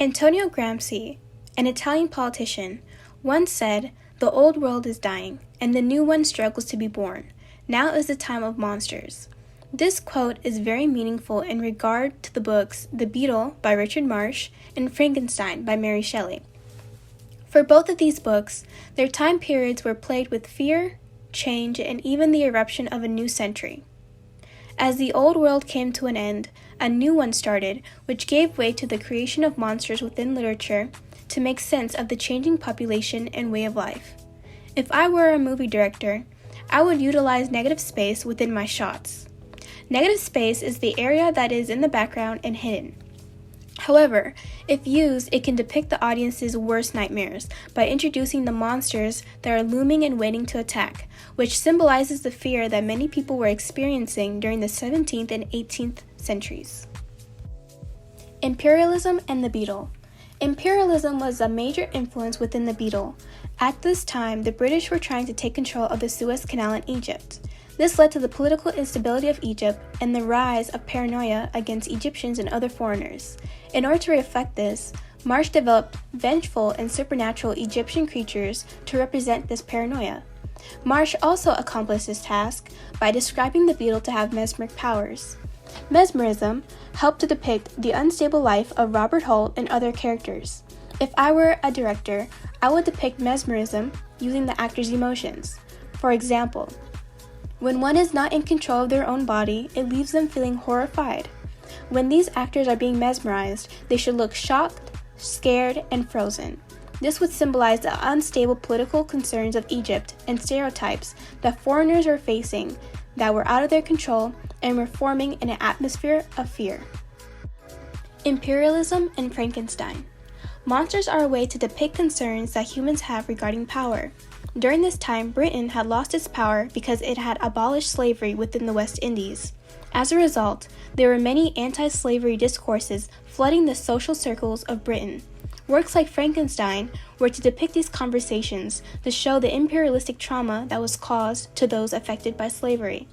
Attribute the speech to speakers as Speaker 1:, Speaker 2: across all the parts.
Speaker 1: Antonio Gramsci, an Italian politician, once said, "The old world is dying, and the new one struggles to be born. Now is the time of monsters." This quote is very meaningful in regard to the books The Beetle by Richard Marsh and Frankenstein by Mary Shelley. For both of these books, their time periods were plagued with fear, change, and even the eruption of a new century. As the old world came to an end, a new one started, which gave way to the creation of monsters within literature to make sense of the changing population and way of life. If I were a movie director, I would utilize negative space within my shots. Negative space is the area that is in the background and hidden. However, if used, it can depict the audience's worst nightmares by introducing the monsters that are looming and waiting to attack, which symbolizes the fear that many people were experiencing during the 17th and 18th centuries. Imperialism and the Beetle. Imperialism was a major influence within the Beetle. At this time, the British were trying to take control of the Suez Canal in Egypt. This led to the political instability of Egypt and the rise of paranoia against Egyptians and other foreigners. In order to reflect this, Marsh developed vengeful and supernatural Egyptian creatures to represent this paranoia. Marsh also accomplished this task by describing the beetle to have mesmeric powers. Mesmerism helped to depict the unstable life of Robert Holt and other characters. If I were a director, I would depict mesmerism using the actor's emotions. For example, when one is not in control of their own body, it leaves them feeling horrified. When these actors are being mesmerized, they should look shocked, scared, and frozen. This would symbolize the unstable political concerns of Egypt and stereotypes that foreigners were facing that were out of their control and were forming in an atmosphere of fear. Imperialism and Frankenstein. Monsters are a way to depict concerns that humans have regarding power. During this time, Britain had lost its power because it had abolished slavery within the West Indies. As a result, there were many anti-slavery discourses flooding the social circles of Britain. Works like Frankenstein were to depict these conversations to show the imperialistic trauma that was caused to those affected by slavery.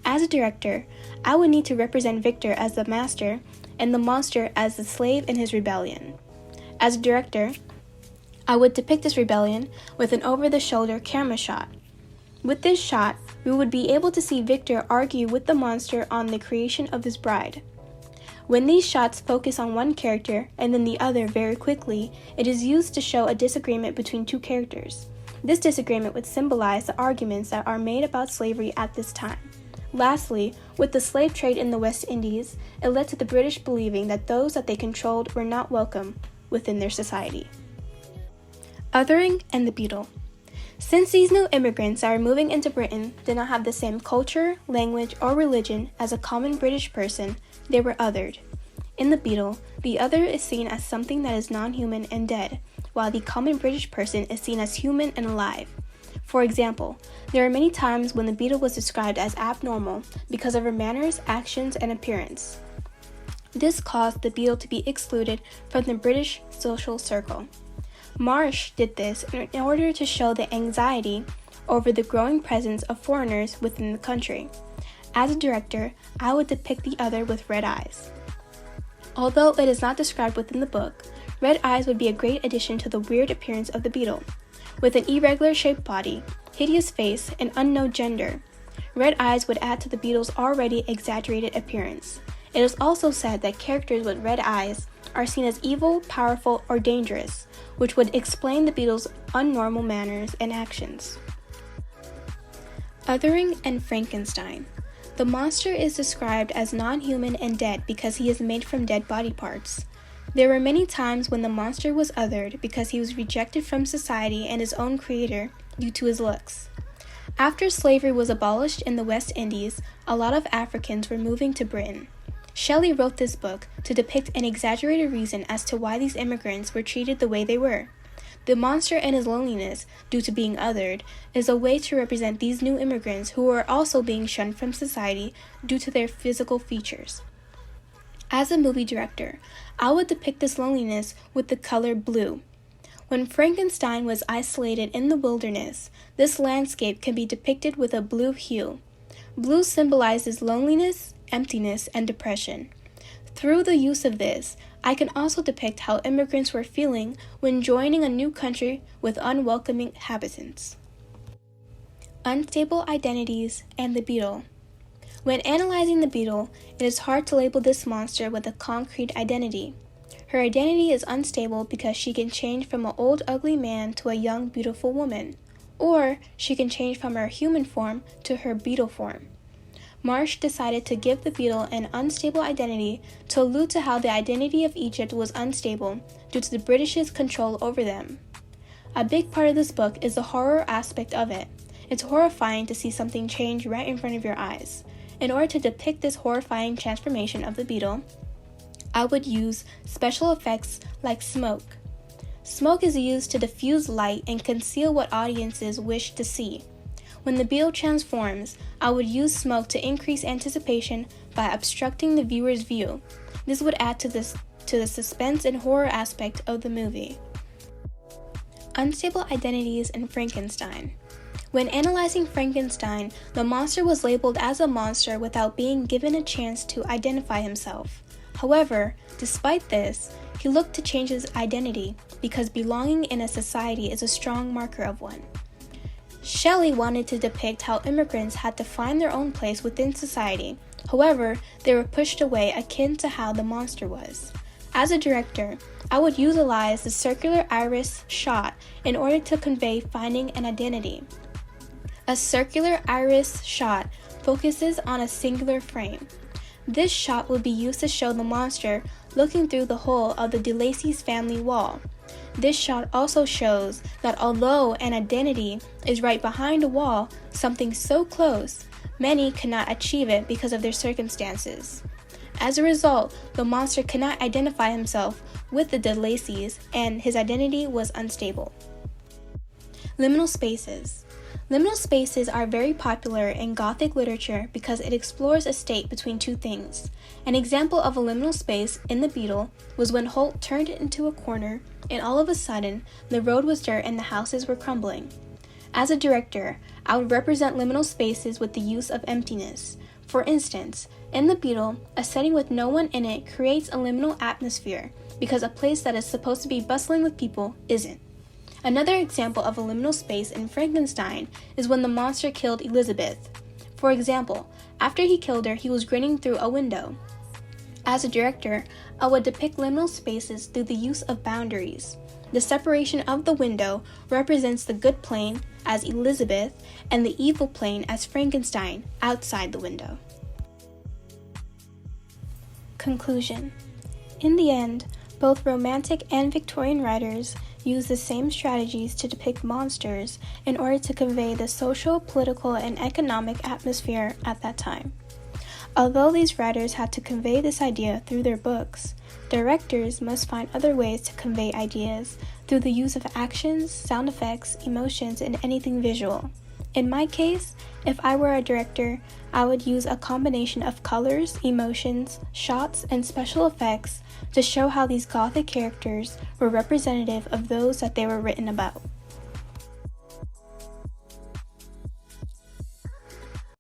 Speaker 1: As a director, I would need to represent Victor as the master and the monster as the slave in his rebellion. As a director, I would depict this rebellion with an over-the-shoulder camera shot. With this shot, we would be able to see Victor argue with the monster on the creation of his bride. When these shots focus on one character and then the other very quickly, it is used to show a disagreement between two characters. This disagreement would symbolize the arguments that are made about slavery at this time. Lastly, with the slave trade in the West Indies, it led to the British believing that those that they controlled were not welcome within their society. Othering and the Beetle. Since these new immigrants that are moving into Britain did not have the same culture, language, or religion as a common British person, they were othered. In the Beetle, the other is seen as something that is non-human and dead, while the common British person is seen as human and alive. For example, there are many times when the Beetle was described as abnormal because of her manners, actions, and appearance. This caused the Beetle to be excluded from the British social circle. Marsh did this in order to show the anxiety over the growing presence of foreigners within the country. As a director, I would depict the other with red eyes. Although it is not described within the book, red eyes would be a great addition to the weird appearance of the beetle. With an irregular shaped body, hideous face, and unknown gender, red eyes would add to the beetle's already exaggerated appearance. It is also said that characters with red eyes are seen as evil, powerful, or dangerous, which would explain the beetle's unnormal manners and actions. Othering and Frankenstein. The monster is described as non-human and dead because he is made from dead body parts. There were many times when the monster was othered because he was rejected from society and his own creator due to his looks. After slavery was abolished in the West Indies, a lot of Africans were moving to Britain. Shelley wrote this book to depict an exaggerated reason as to why these immigrants were treated the way they were. The monster and his loneliness, due to being othered, is a way to represent these new immigrants who are also being shunned from society due to their physical features. As a movie director, I would depict this loneliness with the color blue. When Frankenstein was isolated in the wilderness, this landscape can be depicted with a blue hue. Blue symbolizes loneliness, emptiness, and depression. Through the use of this, I can also depict how immigrants were feeling when joining a new country with unwelcoming inhabitants. Unstable identities and the beetle. When analyzing the beetle, it is hard to label this monster with a concrete identity. Her identity is unstable because she can change from an old ugly man to a young beautiful woman, or she can change from her human form to her beetle form. Marsh decided to give the beetle an unstable identity to allude to how the identity of Egypt was unstable due to the British's control over them. A big part of this book is the horror aspect of it. It's horrifying to see something change right in front of your eyes. In order to depict this horrifying transformation of the beetle, I would use special effects like smoke. Smoke is used to diffuse light and conceal what audiences wish to see. When the beetle transforms, I would use smoke to increase anticipation by obstructing the viewer's view. This would add to the suspense and horror aspect of the movie. Unstable identities in Frankenstein. When analyzing Frankenstein, the monster was labeled as a monster without being given a chance to identify himself. However, despite this, he looked to change his identity because belonging in a society is a strong marker of one. Shelley wanted to depict how immigrants had to find their own place within society. However, they were pushed away, akin to how the monster was. As a director, I would utilize the circular iris shot in order to convey finding an identity. A circular iris shot focuses on a singular frame. This shot would be used to show the monster looking through the hole of the DeLacy's family wall. This shot also shows that although an identity is right behind a wall, something so close, many cannot achieve it because of their circumstances. As a result, the monster cannot identify himself with the DeLacy's, and his identity was unstable. Liminal spaces. Liminal spaces are very popular in Gothic literature because it explores a state between two things. An example of a liminal space in The Beetle was when Holt turned it into a corner and all of a sudden the road was dirt and the houses were crumbling. As a director, I would represent liminal spaces with the use of emptiness. For instance, in The Beetle, a setting with no one in it creates a liminal atmosphere because a place that is supposed to be bustling with people isn't. Another example of a liminal space in Frankenstein is when the monster killed Elizabeth. For example, after he killed her, he was grinning through a window. As a director, I would depict liminal spaces through the use of boundaries. The separation of the window represents the good plane as Elizabeth and the evil plane as Frankenstein outside the window. Conclusion. In the end, both Romantic and Victorian writers use the same strategies to depict monsters in order to convey the social, political, and economic atmosphere at that time. Although these writers had to convey this idea through their books, directors must find other ways to convey ideas through the use of actions, sound effects, emotions, and anything visual. In my case, if I were a director, I would use a combination of colors, emotions, shots, and special effects to show how these Gothic characters were representative of those that they were written about.